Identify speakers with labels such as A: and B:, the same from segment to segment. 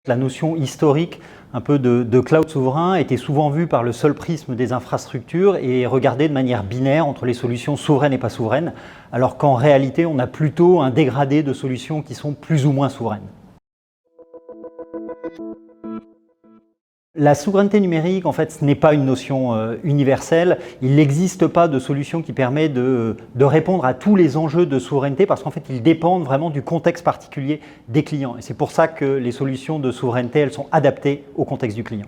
A: La notion historique un peu de cloud souverain était souvent vue par le seul prisme des infrastructures et regardée de manière binaire entre les solutions souveraines et pas souveraines, alors qu'en réalité on a plutôt un dégradé de solutions qui sont plus ou moins souveraines. La souveraineté numérique, en fait, ce n'est pas une notion universelle. Il n'existe pas de solution qui permet de répondre à tous les enjeux de souveraineté parce qu'en fait, ils dépendent vraiment du contexte particulier des clients. Et c'est pour ça que les solutions de souveraineté, elles sont adaptées au contexte du client.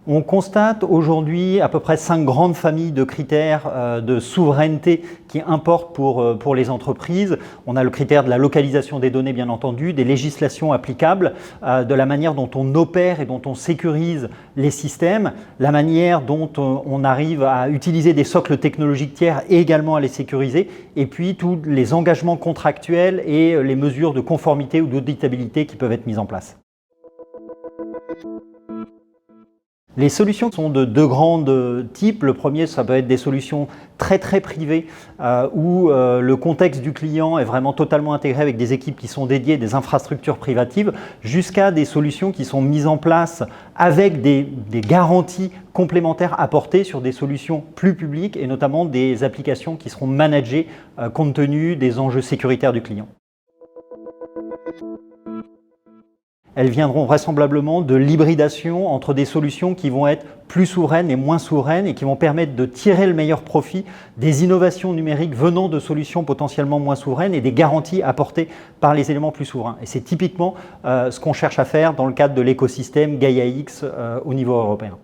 A: On constate aujourd'hui à peu près 5 grandes familles de critères de souveraineté qui importent pour les entreprises. On a le critère de la localisation des données, bien entendu, des législations applicables, de la manière dont on opère et dont on sécurise les systèmes, la manière dont on arrive à utiliser des socles technologiques tiers et également à les sécuriser, et puis tous les engagements contractuels et les mesures de conformité ou d'auditabilité qui peuvent être mises en place. Les solutions sont de deux grands types. Le premier, ça peut être des solutions très privées où le contexte du client est vraiment totalement intégré avec des équipes qui sont dédiées, des infrastructures privatives, jusqu'à des solutions qui sont mises en place avec des garanties complémentaires apportées sur des solutions plus publiques et notamment des applications qui seront managées compte tenu des enjeux sécuritaires du client. Elles viendront vraisemblablement de l'hybridation entre des solutions qui vont être plus souveraines et moins souveraines et qui vont permettre de tirer le meilleur profit des innovations numériques venant de solutions potentiellement moins souveraines et des garanties apportées par les éléments plus souverains. Et c'est typiquement ce qu'on cherche à faire dans le cadre de l'écosystème Gaia-X au niveau européen.